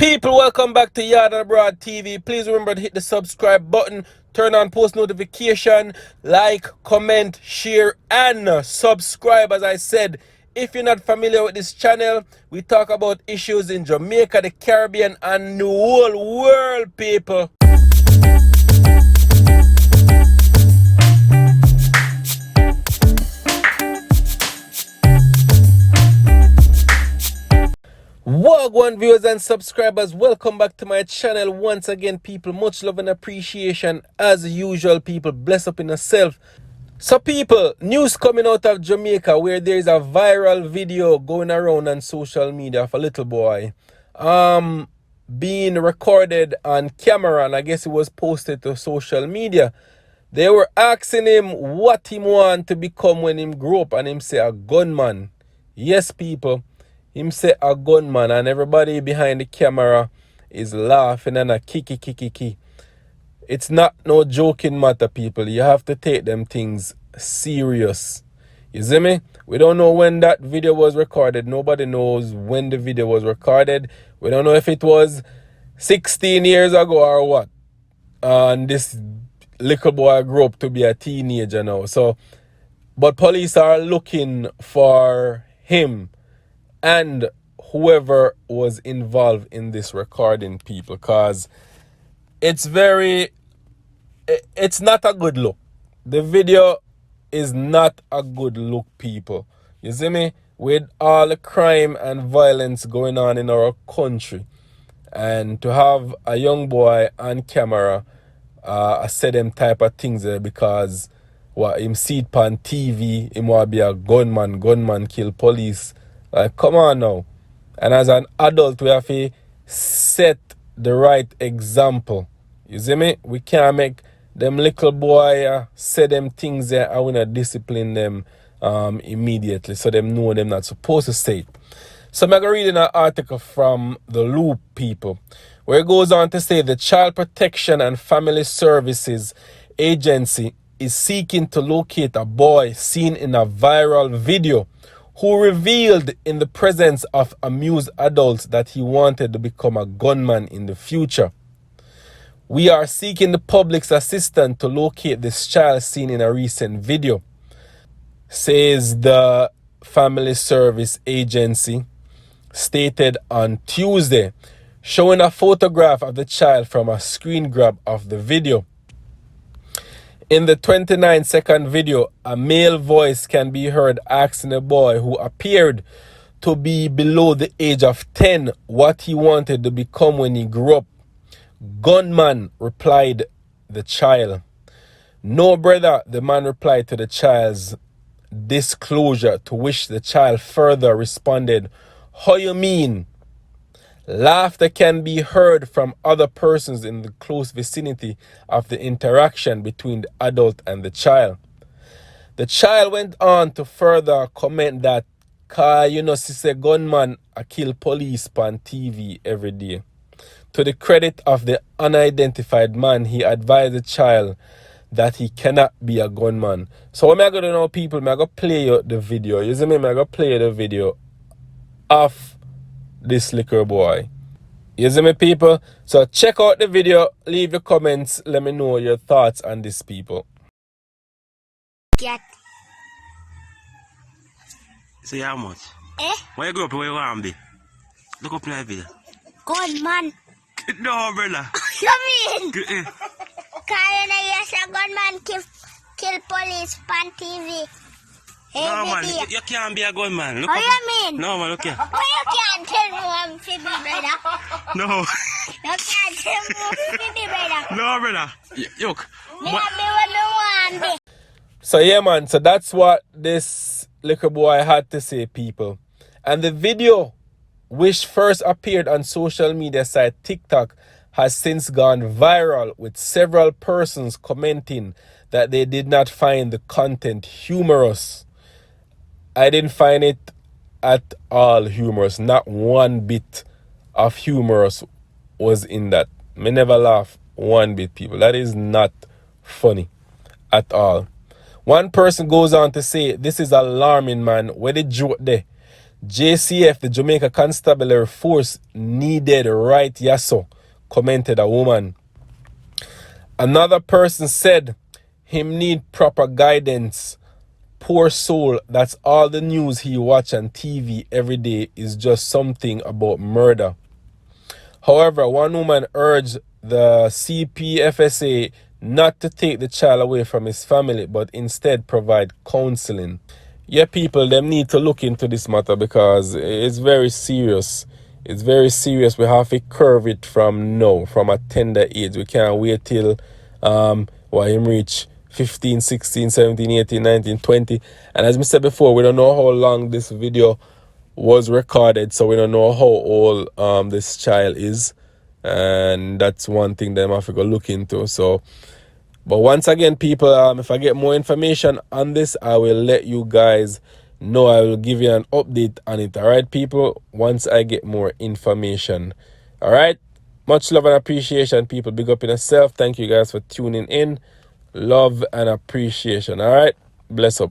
People, welcome back to YaadAndAbroadTV. Please remember to hit the subscribe button, turn on post notification, like, comment, share, and subscribe. As I said, if you're not familiar with this channel, we talk about issues in Jamaica, the Caribbean, and the whole world, people. Wagwan viewers and subscribers, welcome back to my channel once again, people. Much love and appreciation as usual, people. Bless up in yourself. So people, news coming out of Jamaica where there is a viral video going around on social media of a little boy being recorded on camera, and I guess it was posted to social media. They were asking him what he want to become when him grow up, and him say a gunman. Yes, people. Him say a gunman, and everybody behind the camera is laughing and a kiki. It's not no joking matter, people. You have to take them things serious. You see me? We don't know when that video was recorded. Nobody knows when the video was recorded. We don't know if it was 16 years ago or what. And this little boy grew up to be a teenager now. So, but police are looking for him and whoever was involved in this recording, people, because it's not a good look. The video is not a good look, people. You see me? With all the crime and violence going on in our country, and to have a young boy on camera say them type of things there because what him see it on TV, him want be a gunman kill police. Like, come on now. And as an adult, we have to set the right example. You see me? We can't make them little boy say them things there and we not discipline them immediately so them know them not supposed to say it. So I'm going to read an article from The Loop, people, where it goes on to say the Child Protection and Family Services Agency is seeking to locate a boy seen in a viral video who revealed in the presence of amused adults that he wanted to become a gunman in the future. We are seeking the public's assistance to locate this child seen in a recent video, says the Family Service Agency, stated on Tuesday, showing a photograph of the child from a screen grab of the video. In the 29-second video, a male voice can be heard asking a boy who appeared to be below the age of 10 what he wanted to become when he grew up. Gunman, replied the child. No, brother, the man replied to the child's disclosure, to which the child further responded, how you mean? Laughter can be heard from other persons in the close vicinity of the interaction between the adult and the child. The child went on to further comment that, sister gunman a kill police on TV every day. To the credit of the unidentified man, he advised the child that he cannot be a gunman. So what am I going to know, people? I'm going to play you the video. You see me? I'm going to play the video of this little boy. You see me, people? So check out the video, leave your comments, let me know your thoughts on this, people. Get. Say how much? Eh? When you grow up, where you want to be? Look up in that video. Gunman. No, brother. You mean? Yes, a gunman kill police on TV. No, man, you can't be a gunman. What you mean? No, man, look here. Well, you can't tell me I'm Phoebe, brother. No. You can't tell me I'm Phoebe, brother. No, brother. Look. Me have me when me want be. So yeah, man, so that's what this little boy had to say, people. And the video, which first appeared on social media site TikTok, has since gone viral, with several persons commenting that they did not find the content humorous. I didn't find it at all humorous. Not one bit of humorous was in that. Me never laugh one bit, people. That is not funny at all. One person goes on to say, this is alarming, man. Where the joke there? JCF, the Jamaica Constabulary Force, needed right yasso, commented a woman. Another person said him need proper guidance. Poor soul, that's all the news he watch on TV every day is just something about murder. However, one woman urged the CPFSA not to take the child away from his family, but instead provide counseling. Yeah, people, them need to look into this matter because it's very serious. It's very serious. We have to curve it from now, from a tender age. We can't wait till him reach 15, 16, 17, 18, 19, 20. And as we said before, we don't know how long this video was recorded, so we don't know how old this child is. And that's one thing that I'm have to go look into. So, but once again, people, if I get more information on this, I will let you guys know. I will give you an update on it. All right, people, once I get more information. All right, much love and appreciation, people. Big up in yourself. Thank you guys for tuning in. Love and appreciation. All right, bless up.